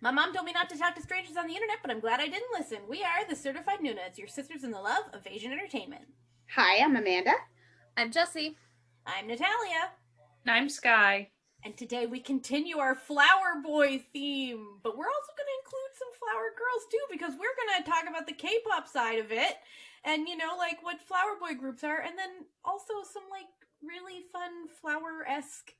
My mom told me not to talk to strangers on the internet, but I'm glad I didn't listen. We are the Certified Noonas, your sisters in the love of Asian entertainment. Hi, I'm Amanda. I'm Jessie. I'm Natalia. And I'm Sky. And today we continue our Flower Boy theme, but we're also going to include some Flower Girls too, because we're going to talk about the K-pop side of it, and like what Flower Boy groups are, and then also some like really fun flower-esque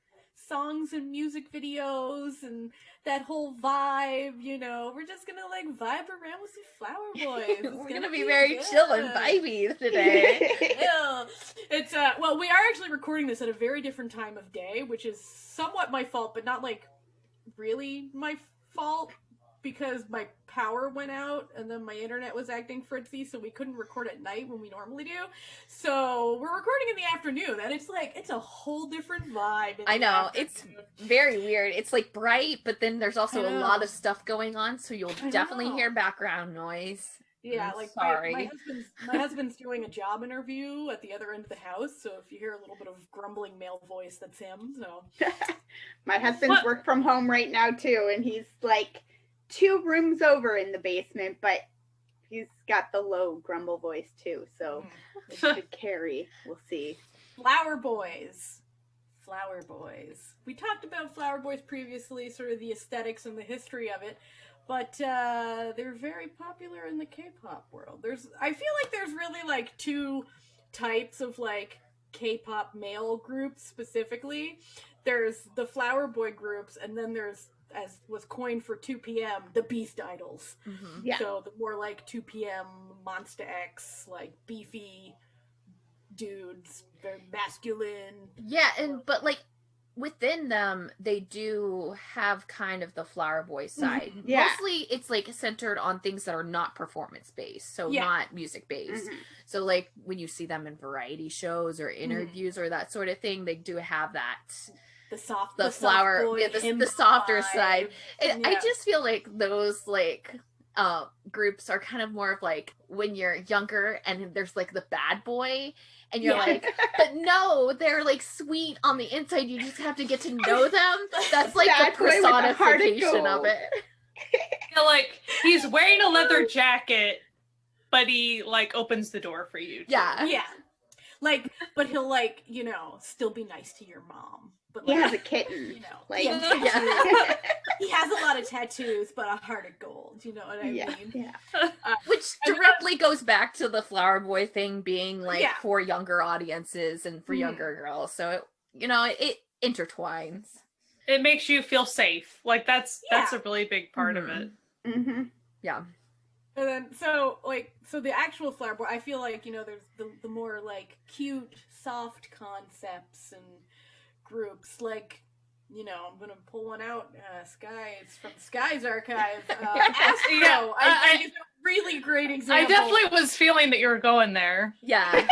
songs and music videos and that whole vibe. We're just gonna like vibe around with some Flower Boys. We're gonna be very chill and vibey today. Yeah. It's well, we are actually recording this at a very different time of day, which is somewhat my fault, but not like really my fault, because my power went out and then my internet was acting fritzy, so we couldn't record at night when we normally do. So we're recording in the afternoon, and it's a whole different vibe. I know, it's very weird. It's like bright, but then there's also a lot of stuff going on, so you'll definitely hear background noise. Yeah, I'm like sorry. my husband's doing a job interview at the other end of the house, so if you hear a little bit of grumbling male voice, that's him. So My husband's work from home right now too, and he's like 2 rooms over in the basement, but he's got the low grumble voice too, so it should carry. We'll see. Flower Boys. We talked about Flower Boys previously, sort of the aesthetics and the history of it, but they're very popular in the K-pop world. I feel like there's really like 2 types of like K-pop male groups specifically. There's the Flower Boy groups, and then there's, as was coined for 2 p.m., the Beast Idols. Mm-hmm. Yeah. So the more like 2 p.m. Monsta X, like beefy dudes, very masculine. Yeah, but like within them, they do have kind of the Flower Boy side. Yeah. Mostly it's like centered on things that are not performance based, so not music based. So like when you see them in variety shows or interviews or that sort of thing, they do have that. The flower, the softer side. I just feel like those like groups are kind of more of like when you're younger and there's like the bad boy and you're like, but no, they're like sweet on the inside, you just have to get to know them. That's like the personification of it. Like he's wearing a leather jacket, but he like opens the door for you too. Yeah, like, but he'll like still be nice to your mom. But like, he has a kitten. Like, he has a lot of tattoos, but a heart of gold. You know what I mean? Yeah. Which directly goes back to the Flower Boy thing being like for younger audiences and for younger girls. So it intertwines. It makes you feel safe. Like that's a really big part of it. Mm-hmm. Yeah. And then so the actual Flower Boy, I feel like there's the more like cute, soft concepts and groups, like I'm gonna pull one out. Sky, it's from Sky's archive. Astro, I think it's a really great example. I definitely was feeling that you were going there. Yeah.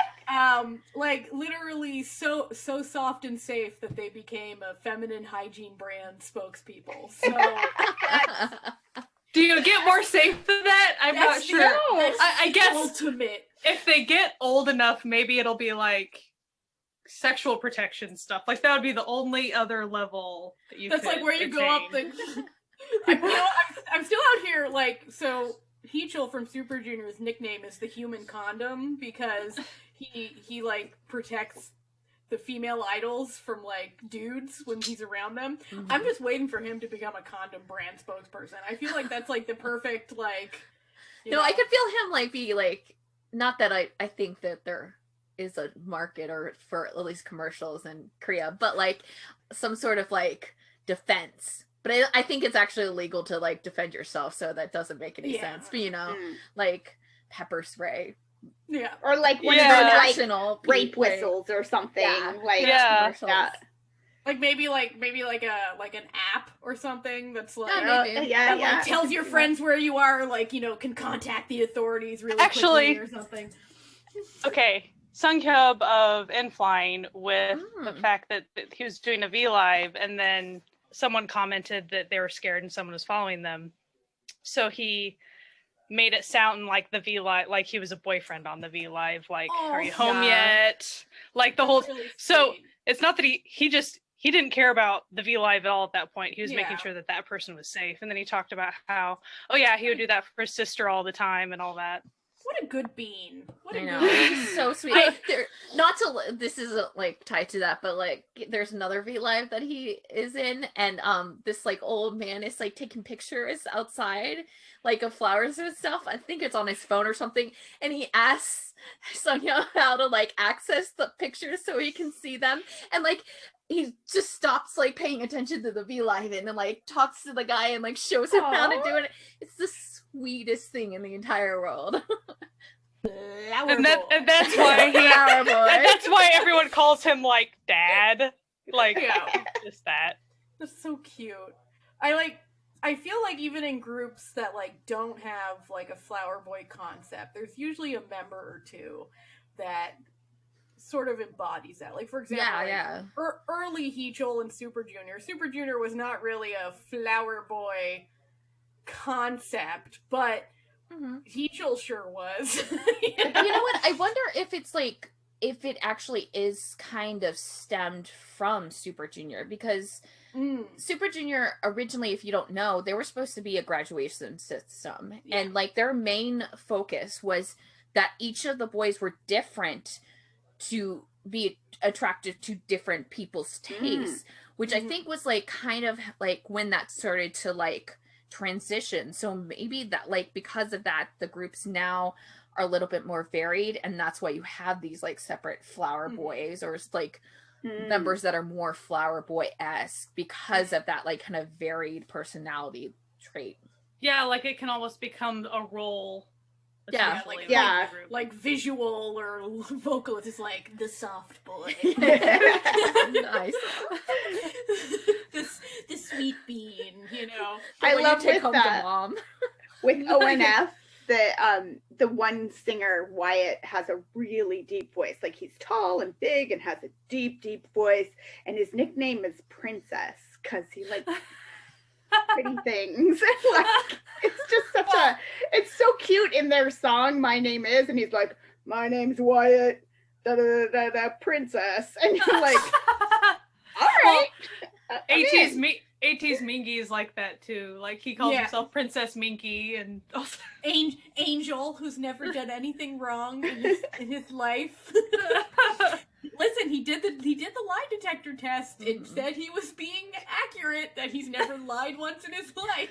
Like literally so soft and safe that they became a feminine hygiene brand spokespeople. So do you get more safe than that? I'm not sure. I guess ultimate. If they get old enough, maybe it'll be like sexual protection stuff. Like that would be the only other level that you. That's like where you go up the. I'm still out here. Like, so Heechul from Super Junior's nickname is the human condom because he like protects the female idols from like dudes when he's around them. Mm-hmm. I'm just waiting for him to become a condom brand spokesperson. I feel like that's like the perfect like. No, I could feel him like be like, not that I think that there is a market or for at least commercials in Korea, but like some sort of like defense. But I think it's actually illegal to like defend yourself, so that doesn't make any sense. But like pepper spray. Yeah. Or like one of those like rape whistles or something. Like maybe like an app or something that's like like tells your friends where you are, like can contact the authorities really quickly or something. Okay. Sunghyub of Inflying with the fact that he was doing a V Live and then someone commented that they were scared and someone was following them. So he made it sound like the V Live, like he was a boyfriend on the V Live, like, are you home yet? Like the whole, really so it's not that he didn't care about the V Live at all at that point. He was Yeah. making sure that that person was safe. And then he talked about how, oh yeah, he would do that for his sister all the time and all that. What a good bean. What a I know. good bean. He's so sweet. This isn't like tied to that, but like there's another V Live that he is in, and this like old man is like taking pictures outside like of flowers and stuff. I think it's on his phone or something, and he asks Sonia how to like access the pictures so he can see them, and like he just stops like paying attention to the V Live and then like talks to the guy and like shows him how to do it. It's the sweetest thing in the entire world. And that's why that's why everyone calls him like dad. Like just that. That's so cute. I feel like even in groups that like don't have like a flower boy concept, there's usually a member or two that sort of embodies that. Like for example, early Heechul and Super Junior. Super Junior was not really a flower boy concept, but Heechul sure was. You know what? I wonder if it's like if it actually is kind of stemmed from Super Junior, because Super Junior originally, if you don't know, they were supposed to be a graduation system, and like their main focus was that each of the boys were different to be attracted to different people's tastes, which I think was like kind of like when that started to like transition. So maybe that like because of that the groups now are a little bit more varied, and that's why you have these like separate flower boys or like members that are more flower boy-esque because of that like kind of varied personality trait. Yeah, like it can almost become a role. Yeah, like visual or vocalist is like the soft boy. Nice. the sweet bean, you know. I love take with home that. to mom. With ONF, the one singer Wyatt has a really deep voice. Like he's tall and big and has a deep, deep voice, and his nickname is Princess because he like pretty things. Like it's just it's so cute in their song My Name Is, and he's like, my name's Wyatt, da da da da Princess, and you're like, all right. AT's Minky is like that too. Like he calls himself Princess Minky, and also Angel, who's never done anything wrong in his life. Listen, he did the lie detector test. It said he was being accurate, that he's never lied once in his life.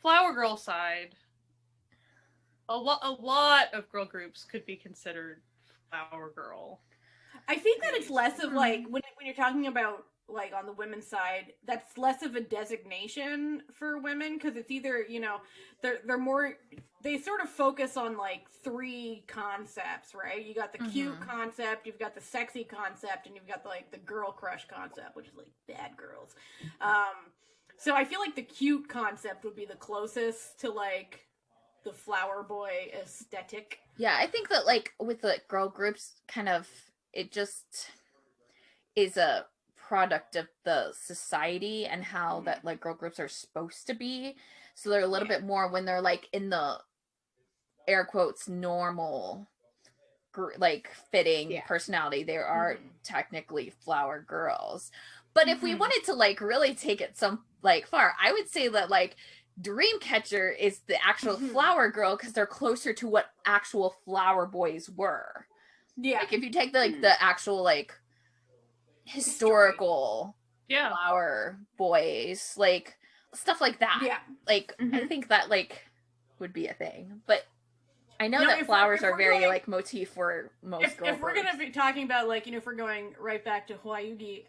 Flower Girl side. A lot of girl groups could be considered Flower Girl. I think that it's less of like when you're talking about like on the women's side, that's less of a designation for women, because it's either, you know, they're more, they sort of focus on like three concepts, right? You got the cute concept, you've got the sexy concept, and you've got like the girl crush concept, which is like bad girls. So I feel like the cute concept would be the closest to like the flower boy aesthetic. Yeah, I think that like with the girl groups, kind of it just is a product of the society and how that like girl groups are supposed to be. So they're a little bit more when they're like in the air quotes normal like fitting personality, they are technically flower girls. But if we wanted to like really take it some like far, I would say that like Dreamcatcher is the actual flower girl because they're closer to what actual flower boys were. Yeah, like if you take the like the actual like historical flower boys, like stuff like that. Yeah, like I think that like would be a thing. But I know that flowers are very going, like motif for most girl if we're gonna be talking about like, you know, if we're going right back to Hawaii,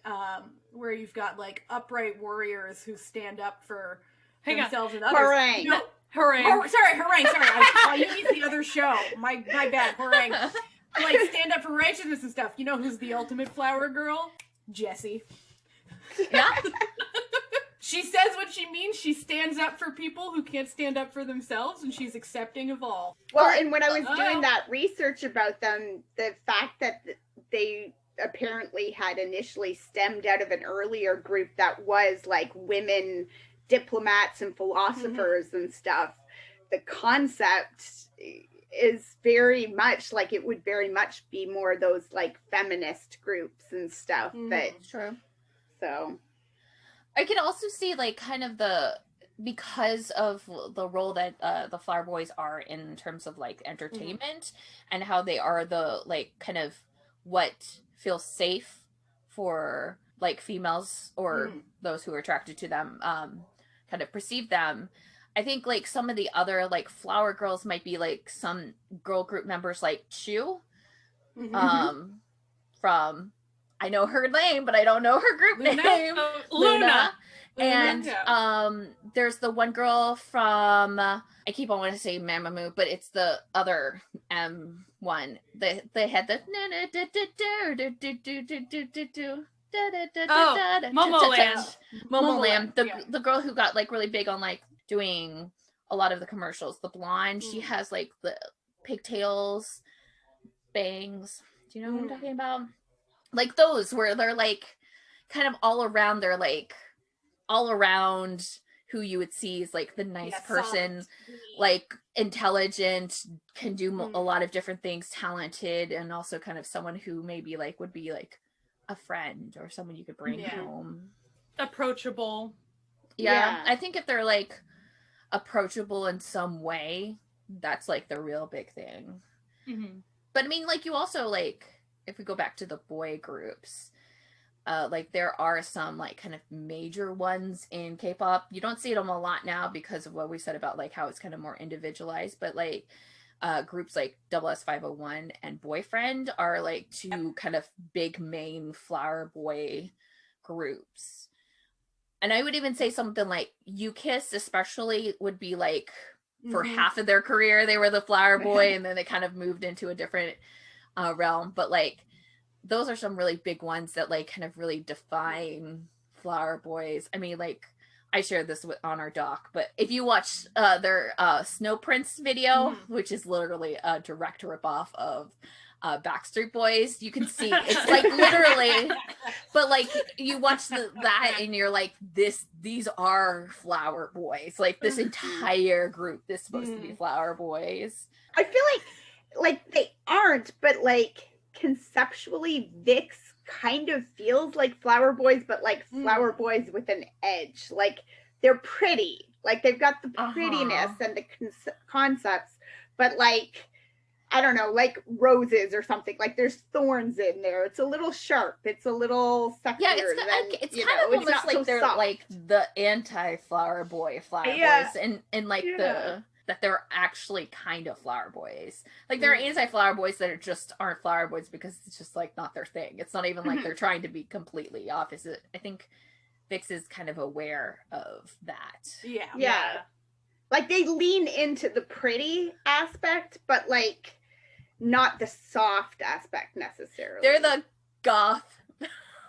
where you've got like upright warriors who stand up for themselves and others. Harangue. You know, harangue. Sorry. Hayugi's the other show. My bad. Harangue. Like stand up for righteousness and stuff. You know who's the ultimate flower girl? Jessie. Yeah. She says what she means. She stands up for people who can't stand up for themselves, and she's accepting of all. Well, and when I was doing that research about them, the fact that they apparently had initially stemmed out of an earlier group that was like women diplomats and philosophers and stuff, the concept is very much like, it would very much be more those like feminist groups and stuff that True. So I can also see like kind of because of the role that the Flower Boys are in terms of like entertainment and how they are the like kind of what feels safe for like females or those who are attracted to them kind of perceive them. I think like some of the other like flower girls might be like some girl group members like Chu from, I know her name, but I don't know her group name. Luna. And there's the one girl from I keep on wanting to say Mamamoo, but it's the other one. They had the Momoland. The girl who got like really big on like doing a lot of the commercials. The blonde, she has like the pigtails, bangs. Do you know what I'm talking about? Like those where they're like kind of all around. They're like all around who you would see is like the nice person, like intelligent, can do a lot of different things, talented, and also kind of someone who maybe like would be like a friend or someone you could bring home. Approachable. Yeah, I think if they're like approachable in some way, that's like the real big thing. But I mean, like you also like, if we go back to the boy groups, like there are some like kind of major ones in K-pop. You don't see them a lot now because of what we said about like how it's kind of more individualized, but like groups like SS501 and Boyfriend are like two kind of big main flower boy groups. And I would even say something like U-Kiss especially would be like for half of their career they were the flower boy and then they kind of moved into a different realm, but like those are some really big ones that like kind of really define flower boys. I mean, like I shared this on our doc, but if you watch their Snow Prince video, which is literally a direct ripoff of Backstreet Boys, you can see it's like literally, but like you watch that and you're like, these are flower boys. Like this entire group is supposed to be flower boys. I feel like they aren't, but like conceptually Vix kind of feels like flower boys, but like flower boys with an edge. Like they're pretty, like they've got the prettiness and the concepts, but like I don't know, like roses or something. Like there's thorns in there. It's a little sharp. It's a little sexier. Yeah, it's kind of almost like they're soft. Like the anti-flower boys, and like that they're actually kind of flower boys. Like there are anti-flower boys that aren't flower boys because it's just like not their thing. It's not even like they're trying to be completely opposite. I think Vix is kind of aware of that. Yeah. Like they lean into the pretty aspect, but like not the soft aspect necessarily. They're the goth.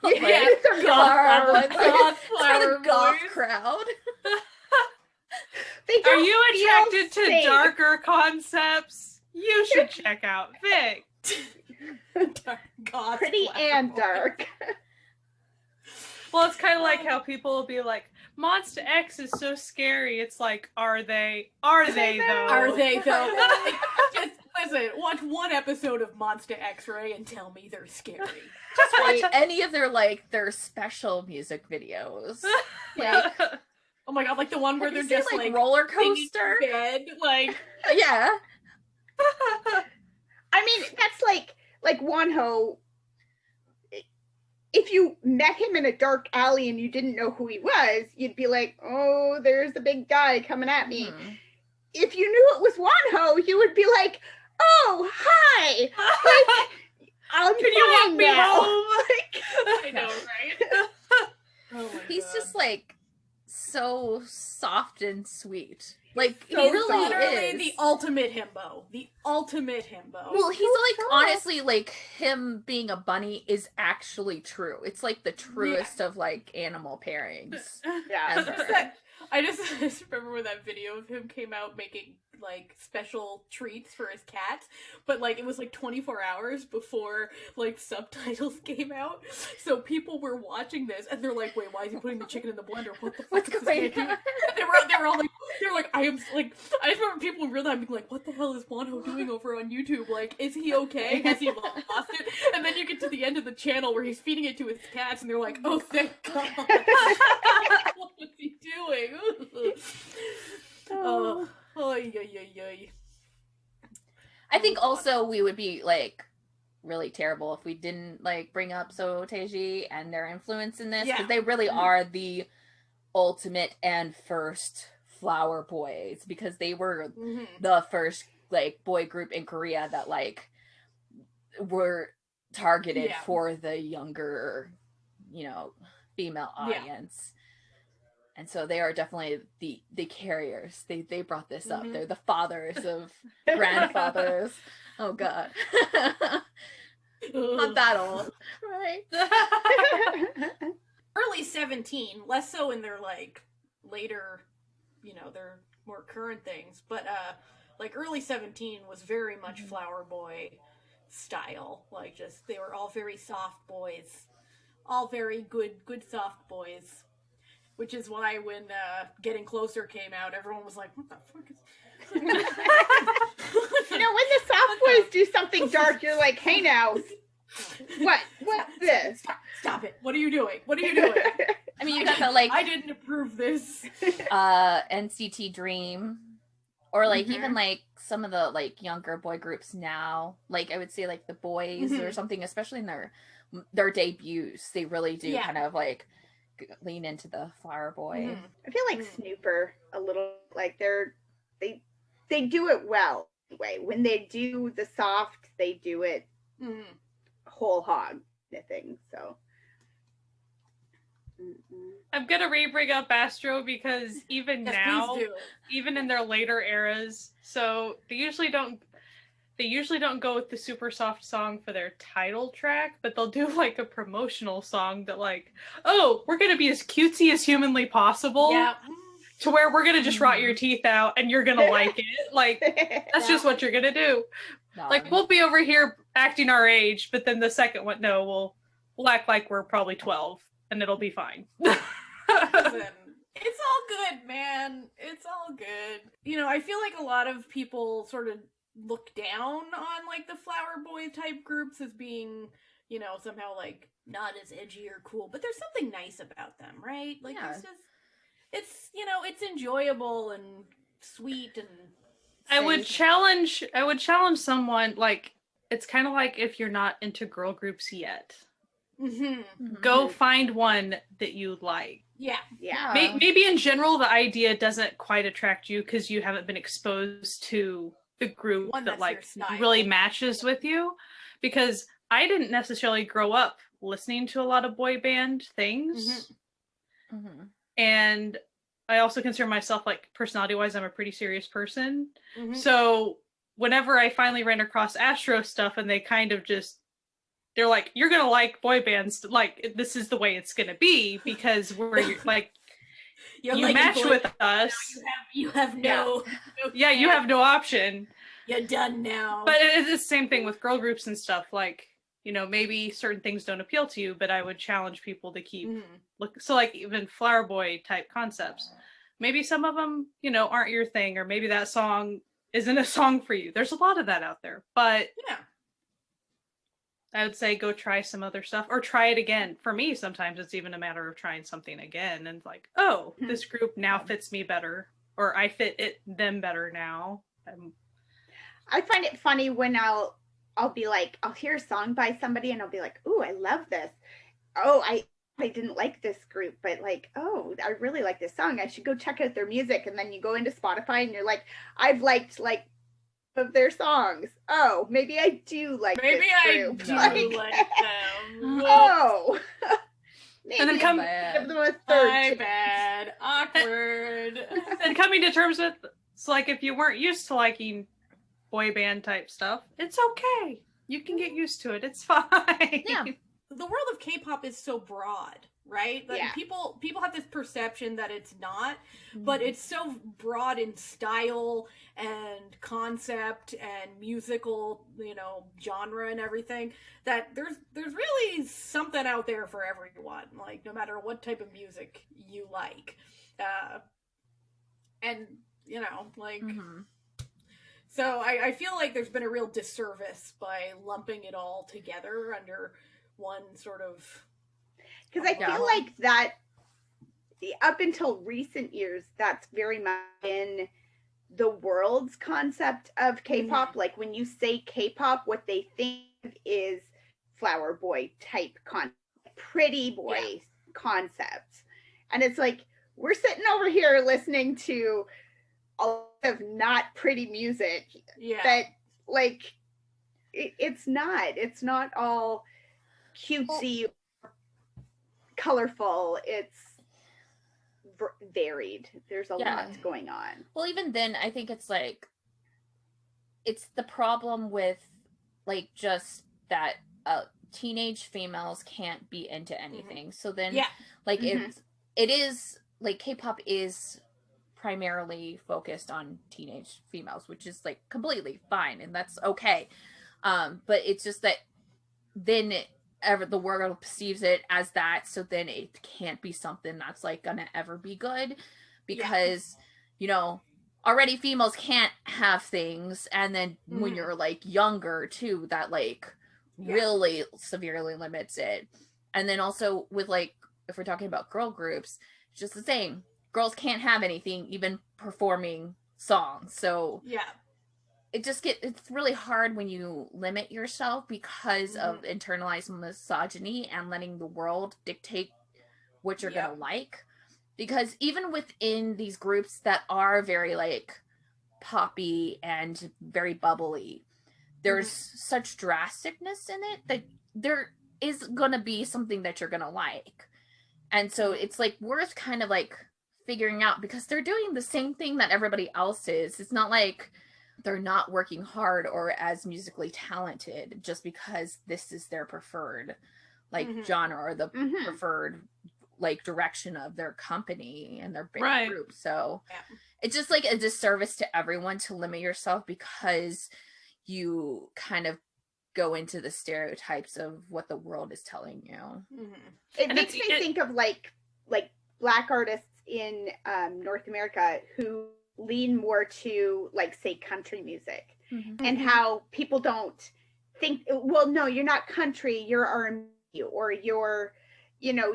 They're goth flower goth crowd. Are you attracted to darker concepts? You should check out Vic. Pretty and dark. Well, it's kind of like how people will be like, Monster X is so scary. It's like, are they though? Are they though? Just listen, watch one episode of Monster X-Ray and tell me they're scary. Just watch any of their special music videos. Like, oh my god, like the one where they're just like roller coaster bed, like yeah. I mean, that's like Wonho. If you met him in a dark alley and you didn't know who he was, you'd be like, oh, there's the big guy coming at me. If you knew it was Wonho, you would be like, oh, hi. Like, can you walk me home? I know, right? Oh my God. Just like so soft and sweet. Like so he really is the ultimate himbo. The ultimate himbo. Well, he's like honestly like him being a bunny is actually true. It's like the truest of like animal pairings. Yeah. I just remember when that video of him came out making like special treats for his cat, but like it was like 24 hours before like subtitles came out, so people were watching this and they're like, wait, why is he putting the chicken in the blender? What the fuck is going on? They were all like I just remember people in real time being like, what the hell is Wano doing over on YouTube? Like, is he okay? Has he lost it? And then you get to the end of the channel where he's feeding it to his cats, and they're like, oh, thank God. What was he doing? Oh, oy, oy, oy, oy. I think also we would be, like, really terrible if we didn't, like, bring up So Teiji and their influence in this, because they really are the ultimate and first flower boys, because they were the first, like, boy group in Korea that, like, were targeted for the younger, you know, female audience. And so they are definitely the carriers. They brought this up. They're the fathers of grandfathers. Oh God. Not that old, right? Early 17, less so in their, like, later, you know, their more current things, but like early 17 was very much flower boy style. Like, just, they were all very soft boys, all very good soft boys, which is why when Getting Closer came out, everyone was like, what the fuck is You know, when the soft boys do something dark, you're like, hey now, what's this? Stop it. What are you doing? What are you doing? I mean, you got the, like, I didn't approve this. NCT Dream, or, like, even, like, some of the, like, younger boy groups now, like, I would say, like, the Boys or something, especially in their debuts, they really do kind of, like, lean into the flower boy. I feel like Snooper a little, like, they do it well anyway. When they do the soft, they do it whole hog kind of thing. So I'm gonna bring up Astro because even now, even in their later eras, so they usually don't go with the super soft song for their title track, but they'll do, like, a promotional song that, like, oh, we're gonna be as cutesy as humanly possible. Yeah. To where we're gonna just rot your teeth out and you're gonna like it. Like, that's just what you're gonna do. Like, we'll be over here acting our age, but then the second one, no, we'll act like we're probably 12 and it'll be fine. Listen, it's all good, man. It's all good. You know, I feel like a lot of people sort of look down on, like, the flower boy type groups as being, you know, somehow, like, not as edgy or cool, but there's something nice about them, right? Like, it's, you know, it's enjoyable and sweet and I would challenge someone, like, it's kind of like if you're not into girl groups yet. Go find one that you like. Yeah. Maybe in general the idea doesn't quite attract you because you haven't been exposed to the group that, like, really matches with you. Because I didn't necessarily grow up listening to a lot of boy band things. And I also consider myself, like, personality-wise, I'm a pretty serious person. So whenever I finally ran across Astro stuff and they kind of just, they're like, you're gonna like boy bands, like, this is the way it's gonna be because we're, like, you match with us. You have no you have no option. You're done now. But it's the same thing with girl groups and stuff. Like, you know, maybe certain things don't appeal to you, but I would challenge people to keep so, like, even flower boy type concepts. Maybe some of them, you know, aren't your thing, or maybe that song isn't a song for you. There's a lot of that out there, but I would say go try some other stuff or try it again. For me, sometimes it's even a matter of trying something again and, like, oh, this group now fits me better, or I fit them better now. I find it funny when I'll be like, I'll hear a song by somebody and I'll be like, ooh, I love this. Oh, I didn't like this group, but, like, oh, I really like this song. I should go check out their music. And then you go into Spotify and you're like, I've liked, like, of their songs. Oh, maybe I do like this group. Maybe I do like them. Oh. And then give them a third. My bad. Awkward. And coming to terms with, so, like, if you weren't used to liking boy band type stuff, it's okay. You can get used to it. It's fine. Yeah. The world of K-pop is so broad, right? Like, people have this perception that it's not, but it's so broad in style and concept and musical, you know, genre and everything, that there's really something out there for everyone, like, no matter what type of music you like. And you know, like. So I feel like there's been a real disservice by lumping it all together under one sort of. Because I feel like that up until recent years, that's very much in the world's concept of K-pop. Like when you say K-pop, what they think is flower boy type pretty boy concept. And it's like, we're sitting over here listening to a lot of not pretty music that like it's not all cutesy, colorful. It's varied. There's a lot going on. Well, even then I think it's like it's the problem with like just that teenage females can't be into anything. So then like it is like K-pop is primarily focused on teenage females, which is like completely fine and that's okay. But it's just that then the world perceives it as that, so then it can't be something that's like gonna ever be good because you know already females can't have things, and then when you're like younger too, that like really severely limits it. And then also with like if we're talking about girl groups, it's just the same. Girls can't have anything, even performing songs. So it's really hard when you limit yourself because of internalized misogyny and letting the world dictate what you're gonna like. Because even within these groups that are very like poppy and very bubbly, there's such drasticness in it that there is gonna be something that you're gonna like. And so it's like worth kind of like figuring out, because they're doing the same thing that everybody else is. It's not like they're not working hard or as musically talented just because this is their preferred like genre or the preferred like direction of their company and their big group. So it's just like a disservice to everyone to limit yourself because you kind of go into the stereotypes of what the world is telling you. It makes me think of like Black artists in North America who lean more to like say country music and how people don't think, well, no, you're not country, you're R&B, or you're, you know,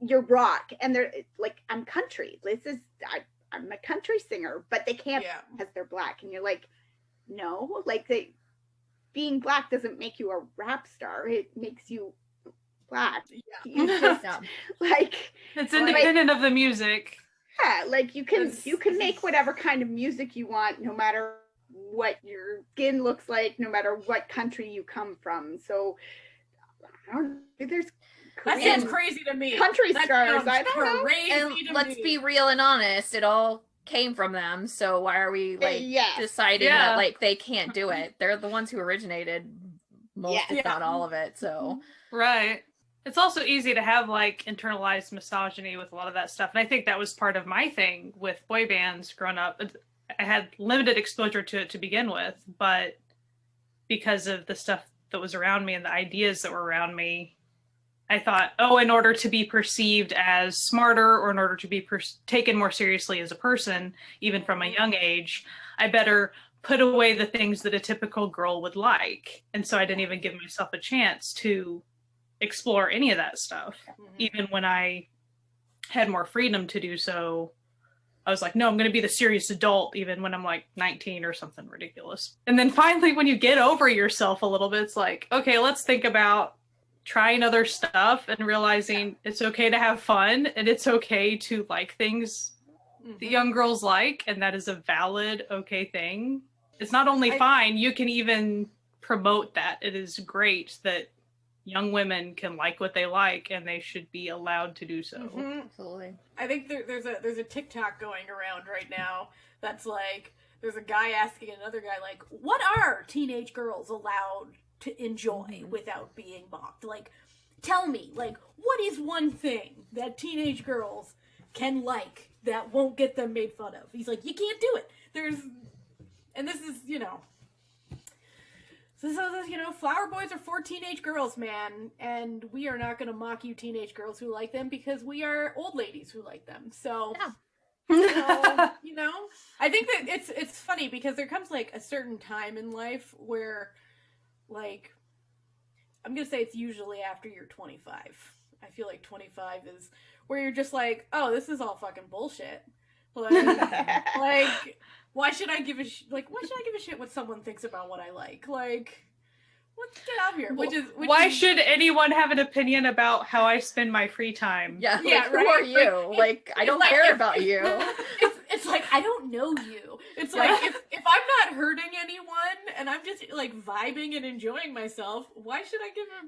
you're rock, and they're like, I'm country, I'm a country singer, but they can't because they're Black. And you're like, no, like being Black doesn't make you a rap star, it makes you Black. You just, like, it's independent of the music. Yeah, like you can make whatever kind of music you want, no matter what your skin looks like, no matter what country you come from. So I don't know, there's that sounds crazy to me. Country stars, I don't know. And let's be real and honest, it all came from them. So why are we like deciding that like they can't do it? They're the ones who originated most, if not all of it. So right. It's also easy to have like internalized misogyny with a lot of that stuff. And I think that was part of my thing with boy bands growing up. I had limited exposure to it to begin with, but because of the stuff that was around me and the ideas that were around me, I thought, oh, in order to be perceived as smarter or in order to be taken more seriously as a person, even from a young age, I better put away the things that a typical girl would like. And so I didn't even give myself a chance to explore any of that stuff. Even when I had more freedom to do so, I was like, no, I'm going to be the serious adult, even when I'm like 19 or something ridiculous. And then finally, when you get over yourself a little bit, it's like, okay, let's think about trying other stuff and realizing it's okay to have fun and it's okay to like things that young girls like, and that is a valid, okay thing. It's not only fine, you can even promote that. It is great that young women can like what they like, and they should be allowed to do so. Absolutely. I think there's a TikTok going around right now that's like, there's a guy asking another guy like, what are teenage girls allowed to enjoy without being mocked? Like, tell me, like, what is one thing that teenage girls can like that won't get them made fun of? He's like, you can't do it. And this is, you know, so you know, flower boys are for teenage girls, man, and we are not going to mock you teenage girls who like them because we are old ladies who like them. So, you know, I think that it's funny because there comes like a certain time in life where, like, I'm gonna say it's usually after you're 25. I feel like 25 is where you're just like, oh, this is all fucking bullshit. Like, why should I give a shit what someone thinks about what I like? Like, let's get out here. Why should anyone have an opinion about how I spend my free time? Yeah, yeah, like, right? who are you? Like, I don't care about you. It's like, I don't know you. It's like, if I'm not hurting anyone and I'm just like vibing and enjoying myself, why should I give a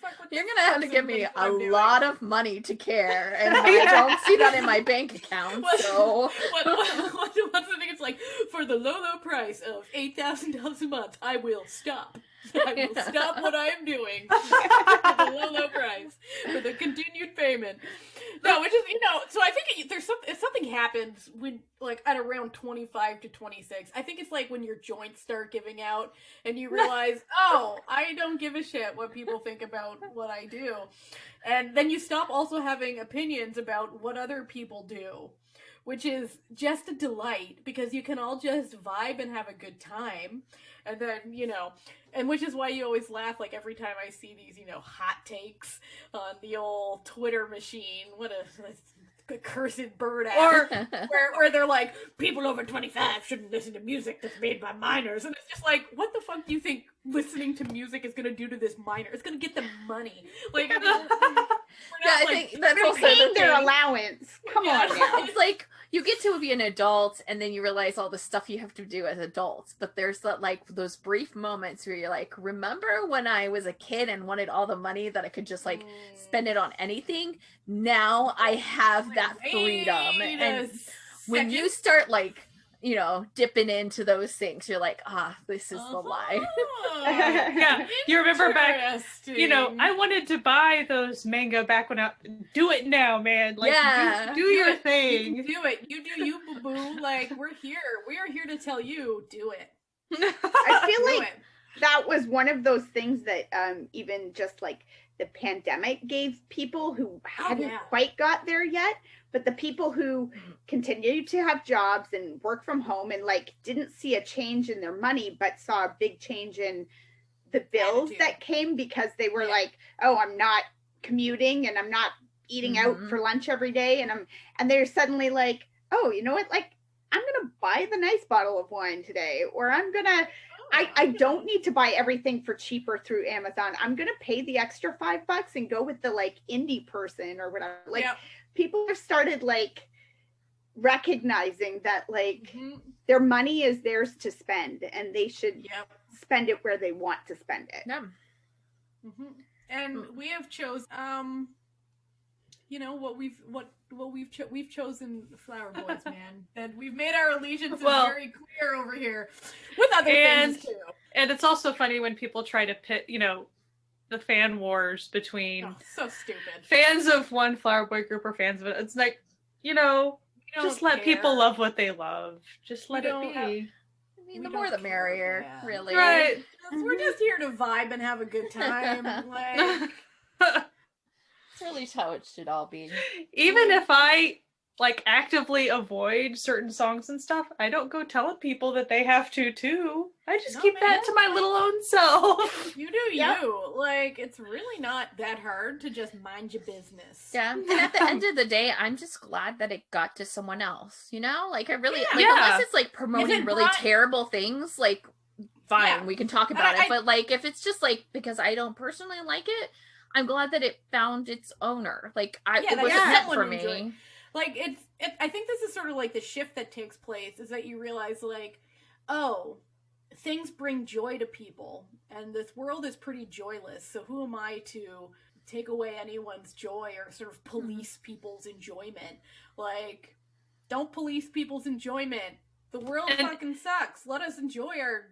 fuck what You're gonna have to give me a lot of money to care, and I don't see that in my bank account. So what's the thing? It's like, for the low price of $8,000 a month, I will stop. I will stop what I am doing for the low price, for the continued payment. No, which is, so I think if something happens when, like, at around 25 to 26, I think it's like when your joints start giving out and you realize, oh, I don't give a shit what people think about what I do. And then you stop also having opinions about what other people do, which is just a delight because you can all just vibe and have a good time. And then, and which is why you always laugh, like, every time I see these, hot takes on the old Twitter machine. What a cursed bird ass. Where they're like, people over 25 shouldn't listen to music that's made by minors. And it's just like, what the fuck do you think listening to music is going to do to this minor? It's going to get them money. Like, I think that's also paying their allowance. Come on now. It's like, you get to be an adult and then you realize all the stuff you have to do as adults, but there's that, like, those brief moments where you're like, remember when I was a kid and wanted all the money that I could just, like, spend it on anything? Now I have that freedom. And when you start, like, dipping into those things, you're like, this is the lie. Yeah, you remember back, I wanted to buy those manga back when do it now, man. Like, do your thing. You do it. You do you, boo-boo. Like, we're here. We are here to tell you, do it. I feel like that was one of those things that even just like the pandemic gave people who hadn't quite got there yet, but the people who continued to have jobs and work from home and, like, didn't see a change in their money, but saw a big change in the bills that came because they were like, oh, I'm not commuting and I'm not eating out for lunch every day. And they're suddenly like, oh, you know what? Like, I'm going to buy the nice bottle of wine today, or I'm going to, I don't need to buy everything for cheaper through Amazon. I'm going to pay the extra $5 and go with the, like, indie person or whatever. Like, people have started, like, recognizing that, like, their money is theirs to spend and they should spend it where they want to spend it. Yeah. And we have chosen, we've chosen Flower Boys, man. And we've made our allegiances very clear over here with other things too. And it's also funny when people try to pit, the fan wars between so stupid fans of one Flower Boy group or fans of it. It's like, just let people love what they love. Just let it be. The more the merrier, really. Right. We're just here to vibe and have a good time. Like, it's really how it should all be. Even if I, like, actively avoid certain songs and stuff, I don't go telling people that they have to too. I just keep that to my little own self. You do you. Like, it's really not that hard to just mind your business. Yeah. And at the end of the day, I'm just glad that it got to someone else, Like, I really, unless it's, like, promoting really terrible things, like, fine, we can talk about it. But, like, if it's just, like, because I don't personally like it, I'm glad that it found its owner. Like, it wasn't meant for me. Like, I think this is sort of like the shift that takes place is that you realize, like, oh, things bring joy to people, and this world is pretty joyless, so who am I to take away anyone's joy or sort of police people's enjoyment? Like, don't police people's enjoyment. The world fucking sucks. Let us enjoy our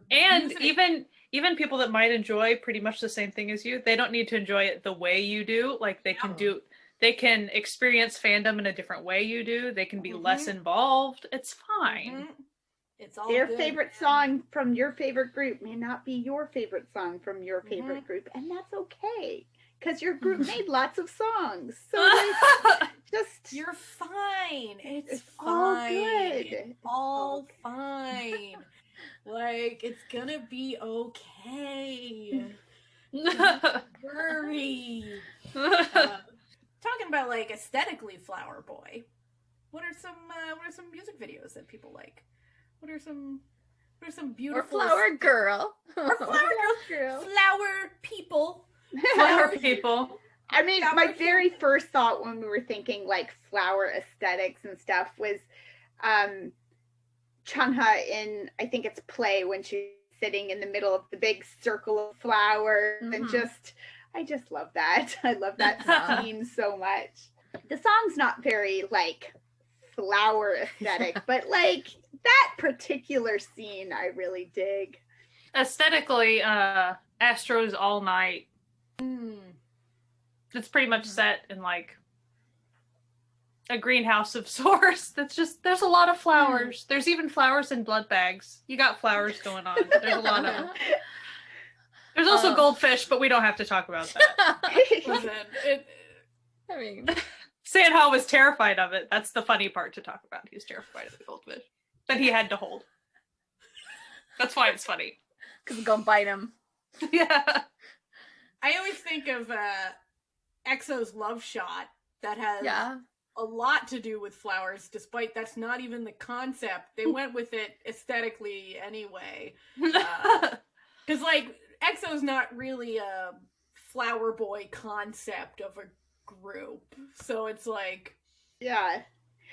and music. even people that might enjoy pretty much the same thing as you, they don't need to enjoy it the way you do. Like, they can experience fandom in a different way you do. They can be less involved. It's fine. It's all their good, favorite song from your favorite group may not be your favorite song from your favorite group, and that's okay because your group made lots of songs. So, like, just you're fine. It's all fine. good. all fine. Like, it's gonna be okay. Don't worry. Talking about like aesthetically Flower Boy. What are some music videos that people like? What are some beautiful or Flower Girl. Or Flower Girl. Flower people. Flower people. I mean, my very first thought when we were thinking like flower aesthetics and stuff was Chungha in, I think it's Play, when she's sitting in the middle of the big circle of flowers, and I just love that. I love that scene so much. The song's not very like flower aesthetic, but like that particular scene I really dig. Aesthetically, Astro's All Night. It's pretty much set in like a greenhouse of sorts. That's just, there's a lot of flowers. There's even flowers in blood bags. You got flowers going on. There's a lot of them. There's also goldfish, but we don't have to talk about that. Listen, I mean, Sanha was terrified of it. That's the funny part to talk about. He was terrified of the goldfish that he had to hold. That's why it's funny. Because it's gonna bite him. Yeah. I always think of EXO's Love Shot that has a lot to do with flowers, despite that's not even the concept. They went with it aesthetically anyway. Because, like, EXO's not really a flower boy concept of a group. So it's like... Yeah.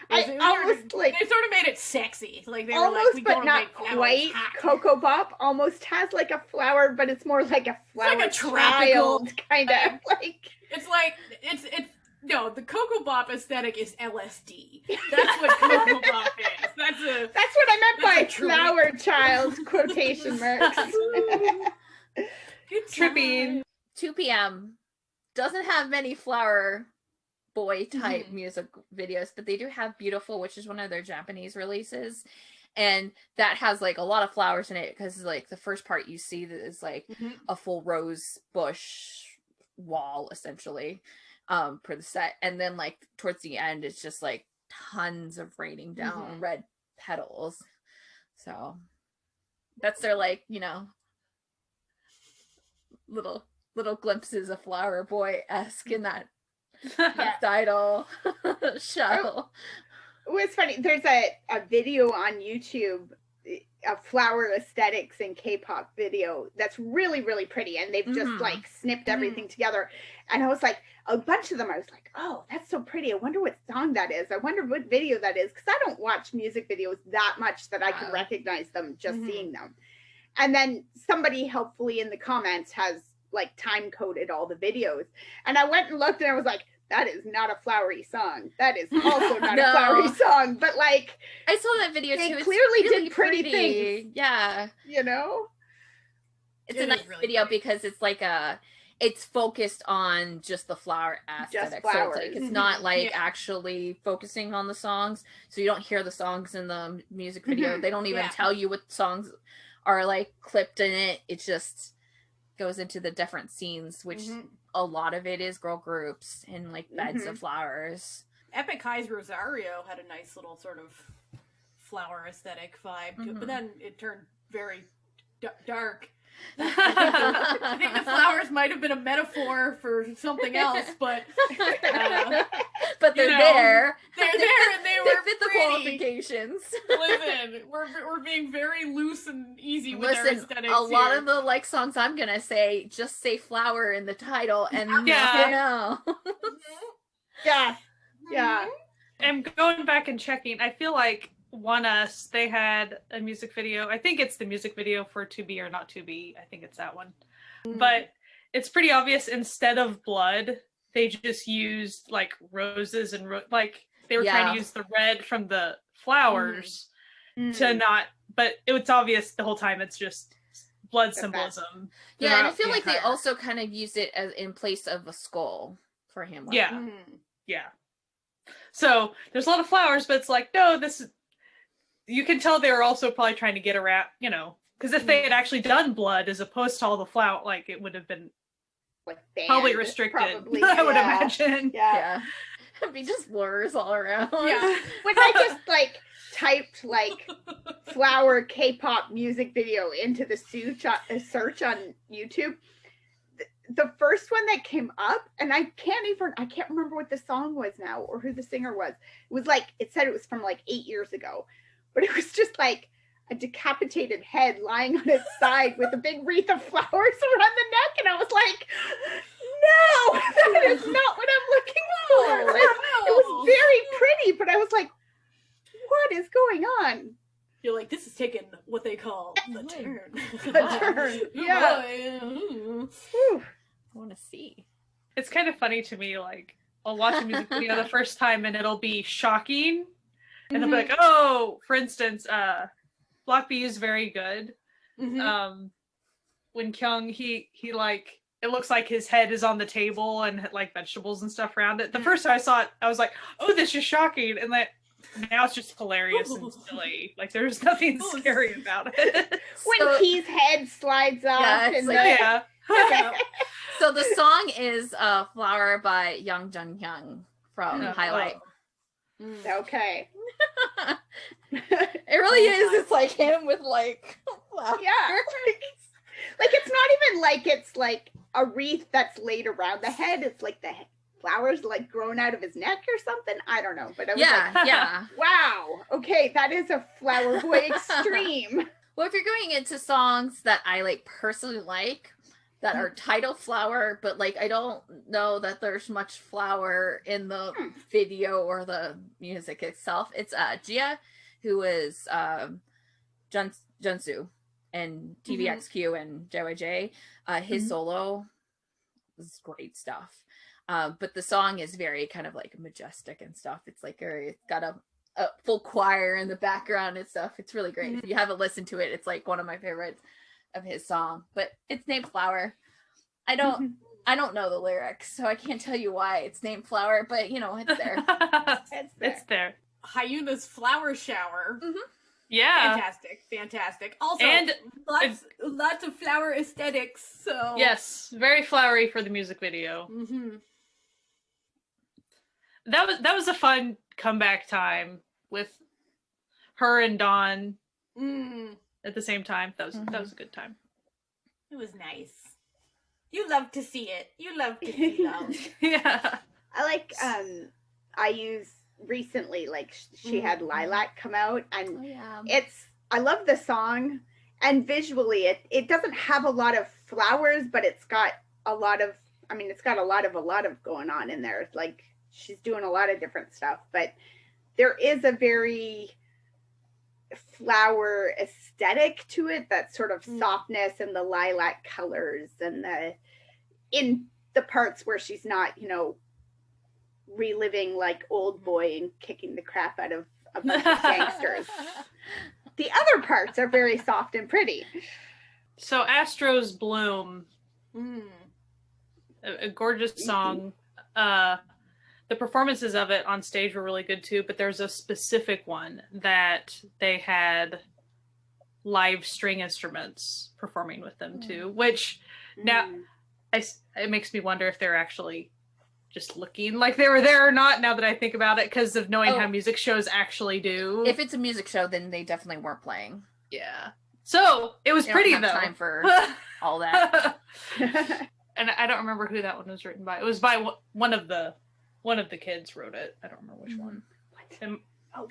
They sort of made it sexy. Like, they almost, were like, we but not quite. Coco Bop almost has like a flower, but it's more like a flower like a child kind of like. It's like it's no. The Coco Bop aesthetic is LSD. That's what Coco Bop is. That's what I meant by flower child quotation marks. Trippy. 2 p.m. doesn't have many flower boy type music videos, but they do have Beautiful, which is one of their Japanese releases, and that has like a lot of flowers in it, because like the first part you see that is like a full rose bush wall essentially for the set, and then like towards the end it's just like tons of raining down red petals. So that's their like, you know, little glimpses of Flower Boy-esque in that title show. It was funny. There's a video on YouTube, a flower aesthetics and K-pop video that's really, really pretty, and they've just like snipped everything together. And I was like, a bunch of them, I was like, oh, that's so pretty. I wonder what song that is. I wonder what video that is, because I don't watch music videos that much that I can recognize them just seeing them. And then somebody helpfully in the comments has like time coded all the videos, and I went and looked, and I was like, that is not a flowery song. That is also not a flowery song. But like, I saw that video too. They clearly really did pretty things. Yeah, you know, it's a nice really video because it's like it's focused on just the flower aesthetic. So it's like, it's not like actually focusing on the songs. So you don't hear the songs in the music video. They don't even tell you what songs are like clipped in it. It just goes into the different scenes, which a lot of it is girl groups and like beds of flowers. Epic High's Rosario had a nice little sort of flower aesthetic vibe to it, but then it turned very dark. I think the flowers might have been a metaphor for something else, but but they're there. They're there, and they fit the qualifications. Listen, we're being very loose and easy with our aesthetics. A lot of the like songs I'm gonna say just say flower in the title, and you know. Yeah. I'm going back and checking. I feel like One Us, they had a music video. I think it's the music video for To Be or Not To Be. I think it's that one. But it's pretty obvious, instead of blood, they just used like roses and like they were trying to use the red from the flowers to not, but it's obvious the whole time it's just blood symbolism. Yeah, and I feel like they also kind of used it as in place of a skull for him. Like. Yeah. So there's a lot of flowers, but it's like, no, this is, you can tell they were also probably trying to get around, you know, because if they had actually done blood as opposed to all the flower, like it would have been like probably restricted. Probably, I would imagine. Yeah. It'd be just blurs all around. Yeah. When I just like typed like flower K-pop music video into the search on YouTube, the first one that came up, and I can't remember what the song was now or who the singer was. It was like, it said it was from like 8 years ago, but it was just like a decapitated head lying on its side with a big wreath of flowers around the neck, and I was like, no, that is not what I'm looking for. It was very pretty, but I was like, what is going on? You're like, this is taking what they call the turn. The turn, yeah. I want to see. It's kind of funny to me, like, I'll watch a music video the first time and it'll be shocking. And they'll be like, oh, for instance, Block B is very good. When Kyung, he like, it looks like his head is on the table and like vegetables and stuff around it. The first time I saw it, I was like, oh, this is shocking. And like, now it's just hilarious and silly. Like, there's nothing scary about it. When Key's head slides off. Yeah, and So the song is Flower by Young Jung Hyung from Highlight. Okay. It really is. It's like him with like flowers. Yeah. Like it's not even like it's like a wreath that's laid around the head. It's like the flowers like grown out of his neck or something. I don't know. But I was like, wow. Okay, that is a flower boy extreme. Well, if you're going into songs that I like personally like, that are title flower, but like I don't know that there's much flower in the video or the music itself. It's Jia, who is Junsu and TVXQ and JYJ. His solo is great stuff. But the song is very kind of like majestic and stuff. It's like it's got a full choir in the background and stuff. It's really great. If you haven't listened to it, it's like one of my favorites of his song. But it's named Flower. I don't know the lyrics, so I can't tell you why it's named Flower, but you know, it's there. It's there. Hyuna's Flower Shower. Yeah. Fantastic. Also, and lots of flower aesthetics. So yes, very flowery for the music video. That was a fun comeback time with her and Dawn at the same time. That was a good time. It was nice. You love to see it. You love to see them. Yeah. I like I use recently, like she had Lilac come out, and I love the song, and visually it doesn't have a lot of flowers, but it's got a lot of going on in there. Like she's doing a lot of different stuff, but there is a very flower aesthetic to it, that sort of softness and the lilac colors, and in the parts where she's not, reliving like Old Boy and kicking the crap out of a bunch of gangsters. The other parts are very soft and pretty. So Astro's Bloom, a gorgeous song. The performances of it on stage were really good too, but there's a specific one that they had live string instruments performing with them too, which now it makes me wonder if they're actually just looking like they were there or not, now that I think about it, because of knowing how music shows actually do. If it's a music show, then they definitely weren't playing. Yeah. So it was pretty though. Time for all that. And I don't remember who that one was written by. It was by one of the kids wrote it. I don't remember which one.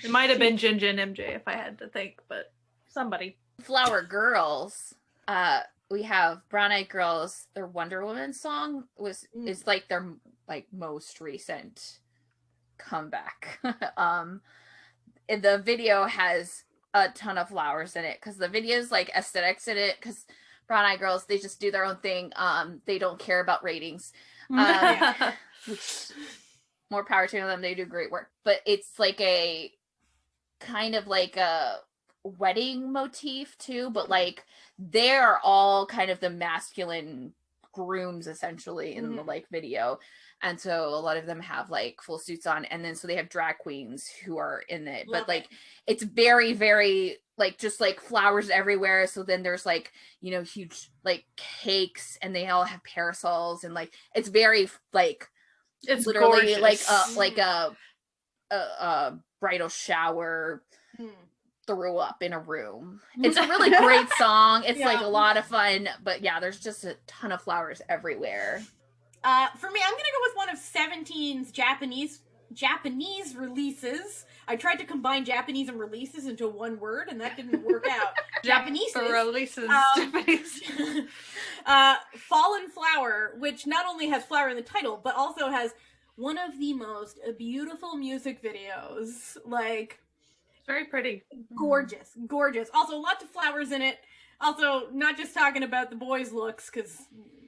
It might have been Jin MJ if I had to think, but somebody. Flower Girls. We have Brown Eyed Girls. Their Wonder Woman song is like their like most recent comeback. The video has a ton of flowers in it because the video's like aesthetics in it, because Brown Eyed Girls, they just do their own thing. They don't care about ratings. Which, more power to them. They do great work. But it's like a kind of like a wedding motif too, but like they're all kind of the masculine grooms essentially in the like video. And so a lot of them have like full suits on, and then so they have drag queens who are in it. But like it's very, very like just like flowers everywhere. So then there's like, huge like cakes, and they all have parasols, and like it's very like It's literally gorgeous. like a bridal shower. Threw up in a room. It's a really great song. It's like a lot of fun, but yeah, there's just a ton of flowers everywhere. For me, I'm gonna go with one of 17's Japanese releases. I tried to combine Japanese and releases into one word, and that didn't work out. Japanese releases. Japanese. Fallen Flower, which not only has flower in the title, but also has one of the most beautiful music videos. Like, very pretty. Gorgeous. Also, lots of flowers in it. Also, not just talking about the boys' looks, because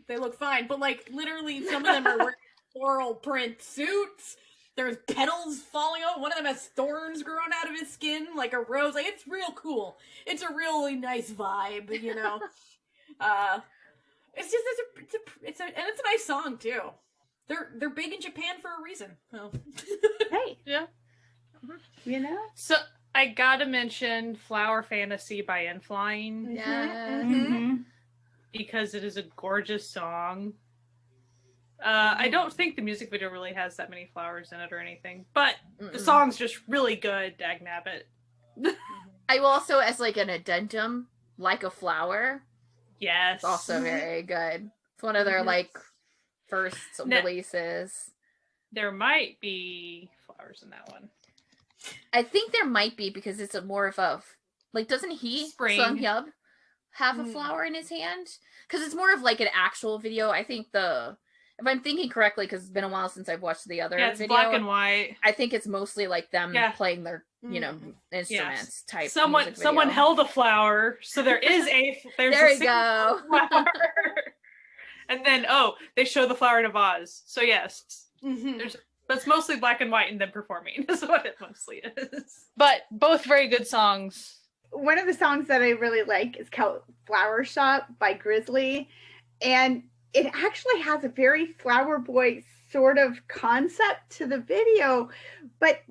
they look fine, but, like, literally some of them are wearing floral print suits. There's petals falling out. One of them has thorns growing out of his skin, like a rose. Like, it's real cool. It's a really nice vibe, you know? It's a nice song, too. They're big in Japan for a reason. Oh. Hey. Yeah. You know? So, I gotta mention Flower Fantasy by Inflying. Yeah. Because it is a gorgeous song. I don't think the music video really has that many flowers in it or anything, but the song's just really good, dagnabbit. I will also, as like an addendum, Like a Flower. Yes. It's also very good. It's one of their like first releases. There might be flowers in that one. I think there might be, because it's more of a, like, doesn't he, Sung Hyub, have a flower in his hand? Because it's more of like an actual video. I think if I'm thinking correctly, because it's been a while since I've watched the other it's video. black and white. I think it's mostly like them playing their, instruments type. Someone held a flower, so there is there you go. Flower. And then they show the flower in a vase. So yes, but it's mostly black and white and them performing is what it mostly is. But both very good songs. One of the songs that I really like is called Flower Shop by Grizzly. And it actually has a very Flower Boy sort of concept to the video. But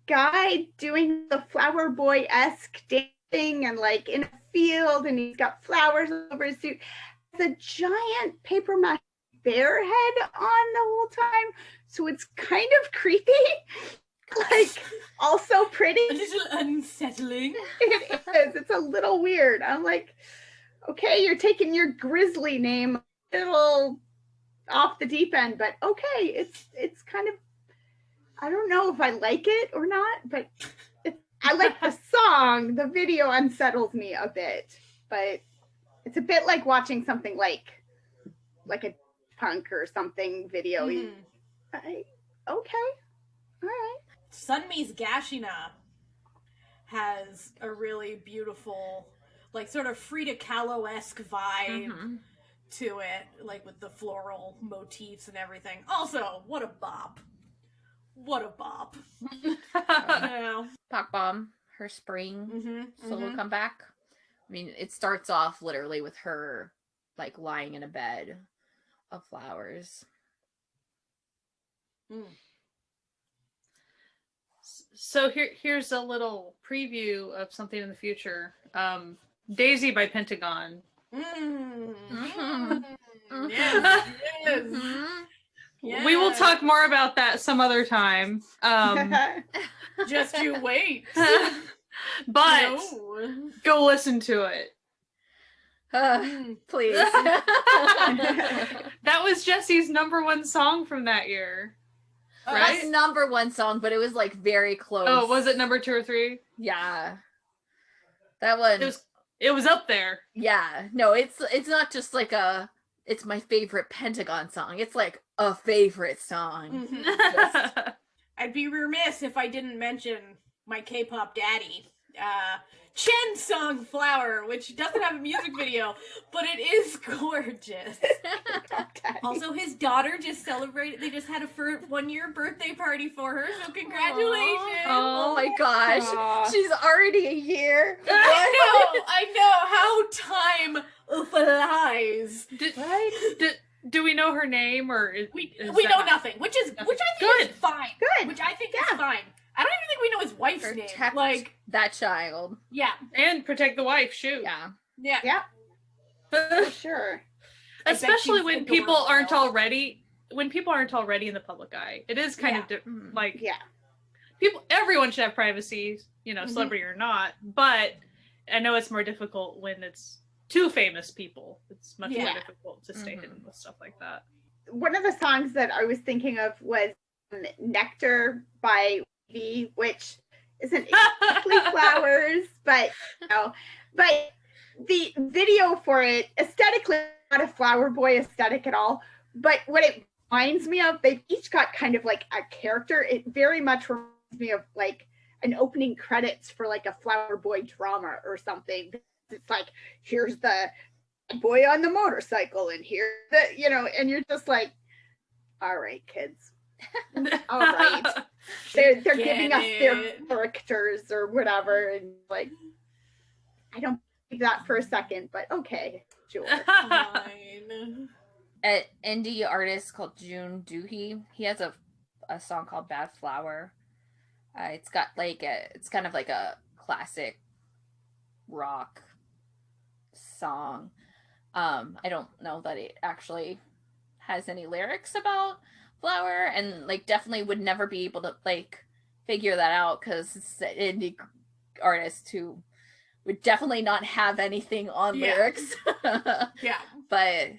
guy doing the Flower Boy-esque dancing and like in a field, and he's got flowers over his suit. Has a giant paper mache bear head on the whole time. So it's kind of creepy, like also pretty. A little unsettling. It is. It's a little weird. I'm like, okay, you're taking your Grizzly name a little off the deep end, but okay, it's kind of, I don't know if I like it or not, but I like the song. The video unsettles me a bit, but it's a bit like watching something like a punk or something video. Okay, all right. Sunmi's Gashina has a really beautiful, like, sort of Frida Kahlo-esque vibe to it, like with the floral motifs and everything. Also, what a bop. Yeah. Pop Bomb, her spring solo comeback. I mean, it starts off literally with her like lying in a bed of flowers. So here's a little preview of something in the future. Daisy by Pentagon. Yes. We will talk more about that some other time. Just you wait. But go listen to it. Please. That was Jesse's #1 song from that year. Right? That's #1 song, but it was like very close. Oh, was it number 2 or 3? Yeah. That one. It was up there. Yeah. No, it's not just like it's my favorite Pentagon song. It's like a favorite song. I'd be remiss if I didn't mention my K-pop daddy, Chen's song Flower, which doesn't have a music video, but it is gorgeous. Also, his daughter just celebrated, they just had a 1-year birthday party for her, so congratulations. Oh my gosh. Aww. She's already a year. I know, how time flies. Do we know her name, or we know nothing, which I think is fine. Good. Which I think is fine. I don't even think we know his wife's name. Like that child. Yeah. And protect the wife, shoot. Yeah. For sure. Especially when people aren't already when people aren't already in the public eye, it is kind of like everyone should have privacy, you know, celebrity or not. But I know it's more difficult when it's two famous people. It's much more difficult to stay hidden with stuff like that. One of the songs that I was thinking of was Nectar by V, which isn't exactly flowers, but you know, but the video for it aesthetically not a flower boy aesthetic at all. But what it reminds me of, they've each got kind of like a character. It very much reminds me of like an opening credits for like a flower boy drama or something. It's like, here's the boy on the motorcycle and here the, you know, and you're just like, all right, kids. All right. They're giving us their characters or whatever, and like, I don't believe that for a second, but okay, sure. Fine. An indie artist called June Doohy, he has a song called Bad Flower. It's got like it's kind of like a classic rock song. I don't know that it actually has any lyrics about flower, and like definitely would never be able to like figure that out because it's an indie artist who would definitely not have anything on lyrics. But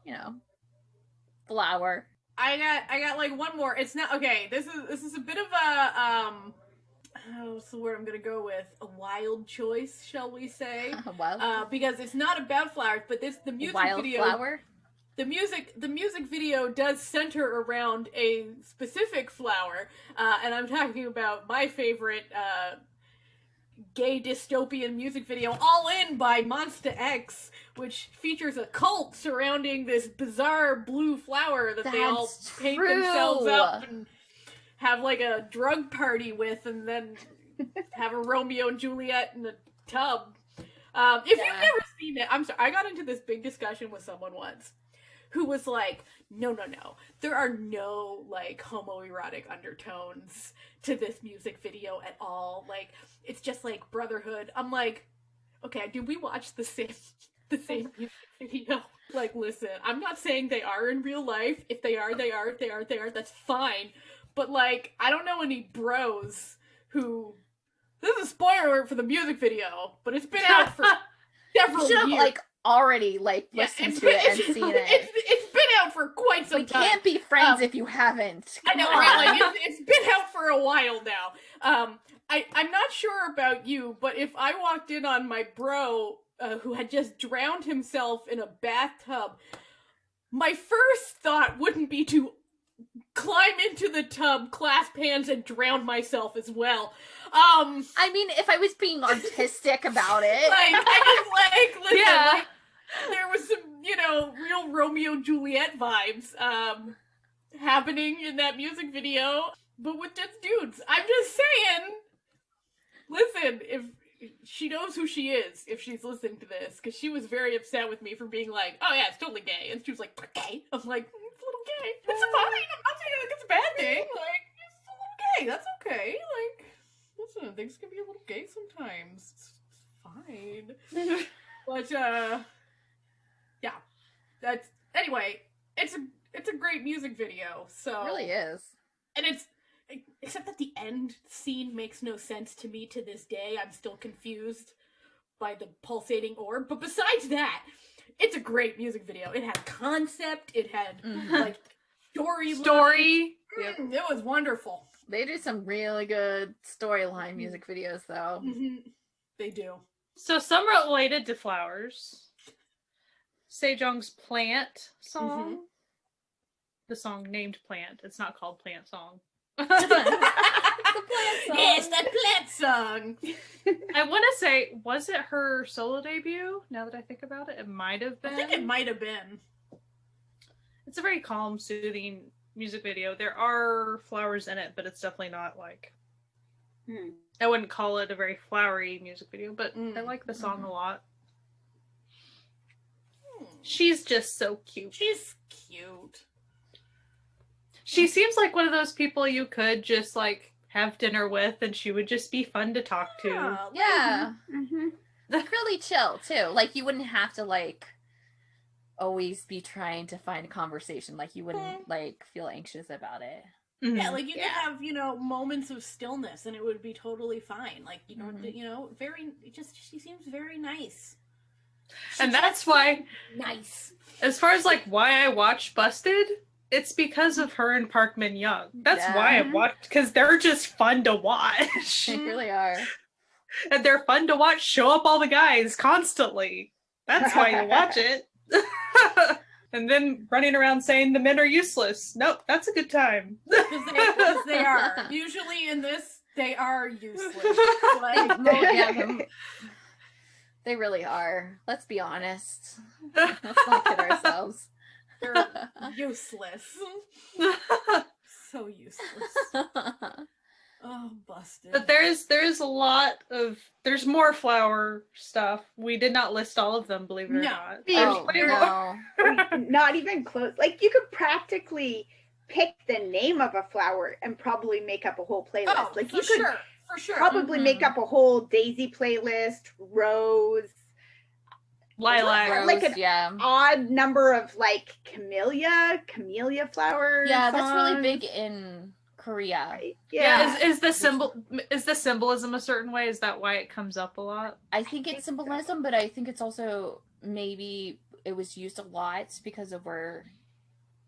you know, flower. I got like one more. It's not okay. This is a bit of a what's the word I'm gonna go with? A wild choice, shall we say? Because it's not about flowers, but the music video. Flower? The music video does center around a specific flower, and I'm talking about my favorite gay dystopian music video, All In by Monsta X, which features a cult surrounding this bizarre blue flower that they all paint themselves up and have like a drug party with, and then have a Romeo and Juliet in a tub. If you've never seen it, I'm sorry, I got into this big discussion with someone once who was like, no, there are no, like, homoerotic undertones to this music video at all. Like, it's just, like, brotherhood. I'm like, okay, did we watch the same music video? Like, listen, I'm not saying they are in real life. If they are, they are. If they aren't, they are. That's fine. But, like, I don't know any bros who... This is a spoiler alert for the music video, but it's been out for several years. Like, already like listened to it and seen it. It's been out for quite some time. We can't be friends if you haven't. I know, right? Like it's been out for a while now. I'm not sure about you, but if I walked in on my bro who had just drowned himself in a bathtub, my first thought wouldn't be to climb into the tub, clasp hands, and drown myself as well. I mean, if I was being artistic about it, listen, like, there was some, you know, real Romeo and Juliet vibes happening in that music video, but with just dudes. I'm just saying, listen, if she knows who she is, if she's listening to this, because she was very upset with me for being like, oh yeah, it's totally gay, and she was like, gay? I'm like, it's a little gay. It's fine. I'm not saying like it's a bad thing. Like, it's a little gay. That's okay. Like, listen, things can be a little gay sometimes. It's fine. But yeah, that's anyway. It's a great music video. So it really is, and it's except that the end scene makes no sense to me to this day. I'm still confused by the pulsating orb. But besides that, it's a great music video. It had concept. It had like story. Yep. It was wonderful. They do some really good storyline music videos, though. They do. So some related to flowers. Sejong's Plant song. The song named Plant. It's not called Plant Song. The plant song. Yes, that plant song. I want to say, was it her solo debut? Now that I think about it, it might have been. I think it might have been. It's a very calm, soothing music video. There are flowers in it, but it's definitely not like... I wouldn't call it a very flowery music video, but I like the song a lot. She's just so cute. She's cute. She seems like one of those people you could just like have dinner with, and she would just be fun to talk to. Yeah. Really chill too. Like you wouldn't have to like always be trying to find a conversation. Like you wouldn't like feel anxious about it. Mm-hmm. Yeah, like you could have, you know, moments of stillness and it would be totally fine. Like you don't, you know, she seems very nice. And that's why nice. As far as like why I watched Busted, it's because of her and Park Min Young. That's why I watched, because they're just fun to watch. They really are. And they're fun to watch show up all the guys constantly. That's why you watch it. And then running around saying the men are useless. Nope, that's a good time. Because they are. Usually in this, they are useless. Like, they really are. Let's be honest. Let's not kid ourselves. They're useless. So useless. Oh, Busted. But there's a lot of, there's more flower stuff. We did not list all of them, believe it or not. Not even close. Like, you could practically pick the name of a flower and probably make up a whole playlist. Oh, like, for you could sure. For sure. probably make up a whole daisy playlist, rose, lilac, like an odd number of like camellia flowers. Yeah, that's really big in Korea. Right? Yeah. Is the symbolism a certain way? Is that why it comes up a lot? I think it's symbolism, but I think it's also maybe it was used a lot because of where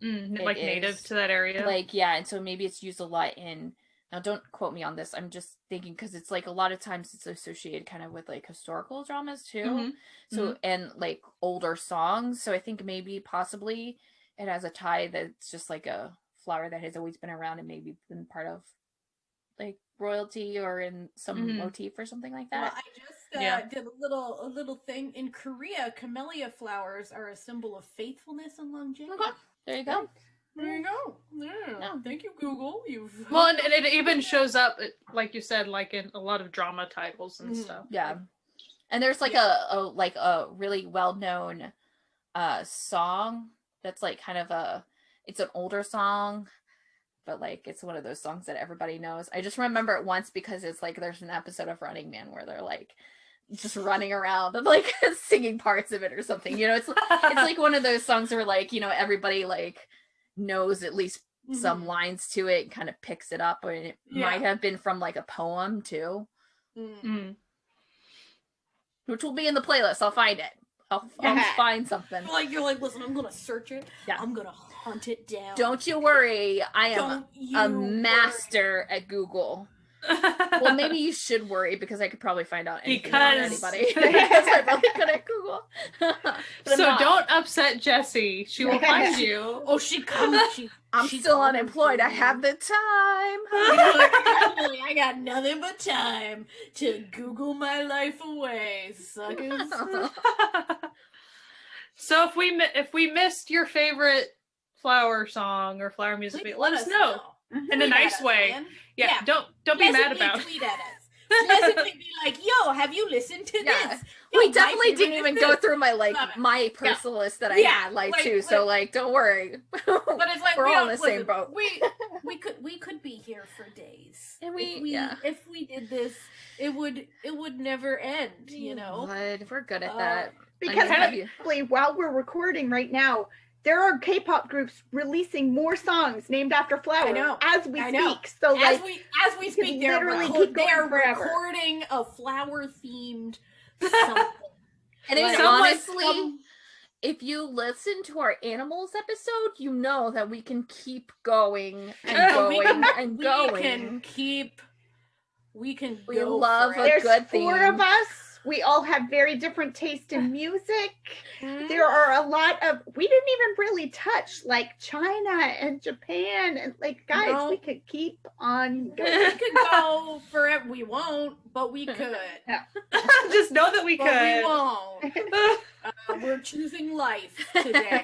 like native to that area. Like, yeah, and so maybe it's used a lot in, now don't quote me on this, I'm just thinking because it's like a lot of times it's associated kind of with like historical dramas too. So and like older songs. So I think maybe possibly it has a tie that's just like a flower that has always been around and maybe been part of like royalty or in some motif or something like that. Well, I just did a little thing. In Korea, camellia flowers are a symbol of faithfulness and longevity. Okay. There you go. There you go. Yeah. Thank you, Google. Well, and it even shows up, like you said, like in a lot of drama titles and stuff. Yeah. And there's like a really well-known song that's like kind of it's an older song, but like it's one of those songs that everybody knows. I just remember it once because it's like there's an episode of Running Man where they're like just running around and like singing parts of it or something. You know, it's like one of those songs where like, you know, everybody like knows at least some lines to it and kind of picks it up, or it might have been from like a poem too. Which will be in the playlist. I'll find it. I'll find something. You're like, listen, I'm gonna search it. Yeah. I'm gonna hunt it down. Don't you worry. I am a master at Google. Well, maybe you should worry because I could probably find out anything about anybody. Because I'm really good at Google. So don't upset Jessie. She will find you. Oh, she comes. I'm still unemployed. I have the time. I got nothing but time to Google my life away, suckers. So if we missed your favorite flower song or flower music, let us know. In a nice way. Man. Yeah, don't be mad about it. Tweet at us. Pleasantly be like, yo, have you listened to this? Yo, we definitely didn't even go through my personal list that I had too. So don't worry. But it's like we're all in the same boat. We could be here for days. And if we did this, it would never end, you know. But we're good at that. Because while we're recording right now, there are K-pop groups releasing more songs named after flowers as we speak. So as we speak, they are recording a flower-themed something. And honestly, if you listen to our animals episode, you know that we can keep going and going and going. We love a good theme. There's 4 of us. We all have very different taste in music. There are a lot of, we didn't even really touch like China and Japan and like, guys, we could keep on going. We could go forever. We won't, but we could. Just know that we could. We won't. We're choosing life today.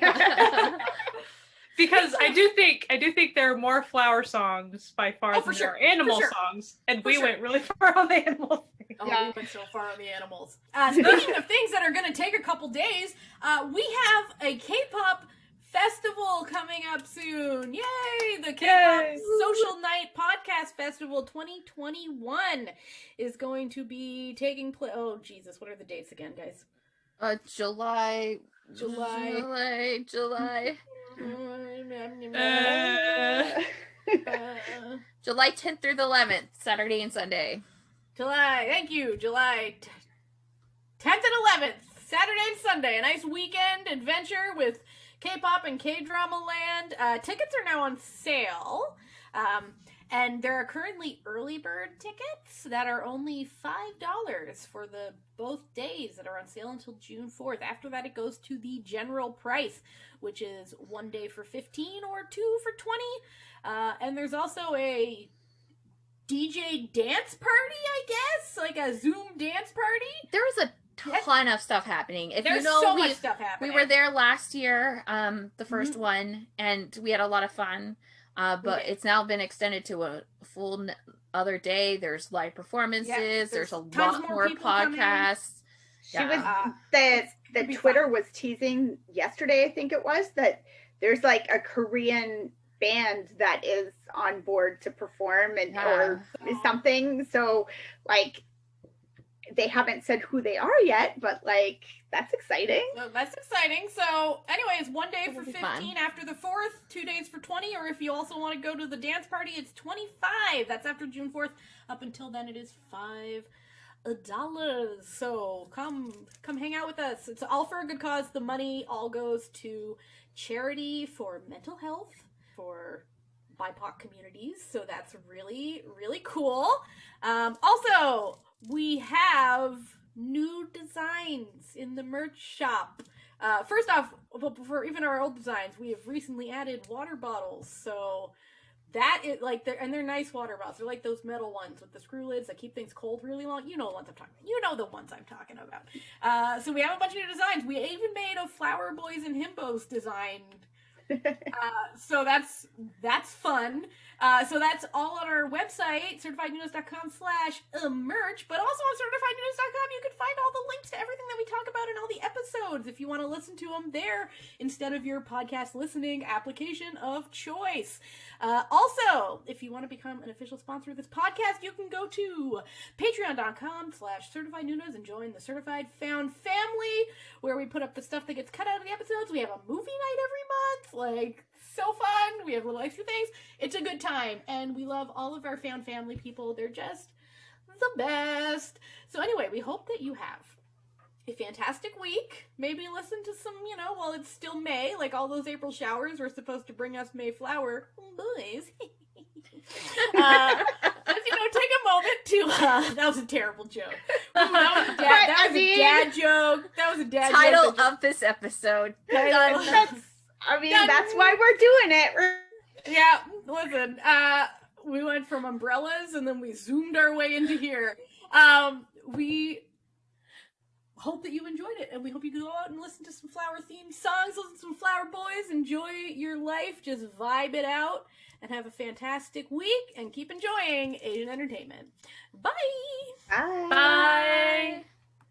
Because I do think there are more flower songs by far than there are animal songs, and we went really far on the animal thing. We went so far on the animals. Speaking of things that are going to take a couple days, we have a K-pop festival coming up soon. Yay! The K-pop Social Night Podcast Festival 2021 is going to be taking place. Oh Jesus, what are the dates again, guys? July. July 10th through the 11th, Saturday and Sunday. Thank you. July 10th and 11th, Saturday and Sunday. A nice weekend adventure with K-pop and K-drama land. Tickets are now on sale. And there are currently early bird tickets that are only $5 for the both days that are on sale until June 4th. After that, it goes to the general price, which is 1 day for $15 or 2 for $20. And there's also a DJ dance party, I guess, like a Zoom dance party. There was a ton of stuff happening. There's so much stuff happening. We were there last year, the first one, and we had a lot of fun. But it's now been extended to a full other day. There's live performances. There's a lot more podcasts. She was the Twitter was teasing yesterday, I think it was, that there's like a Korean band that is on board to perform or something. So like they haven't said who they are yet, but like that's exciting. That's exciting. So anyways, 1 day for 15 after the 4th, 2 days for 20, or if you also want to go to the dance party, it's 25. That's after June 4th. Up until then, it is $5. So come hang out with us. It's all for a good cause. The money all goes to charity for mental health for BIPOC communities. So that's really, really cool. Also, we have new designs in the merch shop. First off, for even our old designs, we have recently added water bottles. So that is like, they're nice water bottles. They're like those metal ones with the screw lids that keep things cold really long. You know the ones I'm talking about. You know the ones I'm talking about. So we have a bunch of new designs. We even made a Flower Boys and Himbos design. So that's fun. So that's all on our website, certifiednoonas.com/merch, but also on certifiednoonas.com you can find all the links to everything that we talk about in all the episodes if you want to listen to them there instead of your podcast listening application of choice. Also, if you want to become an official sponsor of this podcast, you can go to patreon.com/certifiednoonas and join the Certified Found family, where we put up the stuff that gets cut out of the episodes. We have a movie night every month, like so fun. We have little extra things. It's a good time, and we love all of our found family people. They're just the best. So anyway, we hope that you have a fantastic week. Maybe listen to some, while it's still May, like all those April showers were supposed to bring us Mayflower boys. Take a moment to that was a terrible joke. That was a dad joke. That was a dad title joke. Of this episode. That's why we're doing it. Yeah, listen, we went from umbrellas and then we zoomed our way into here. We hope that you enjoyed it, and we hope you go out and listen to some flower-themed songs, listen to some Flower Boys, enjoy your life, just vibe it out, and have a fantastic week, and keep enjoying Asian entertainment. Bye! Bye! Bye!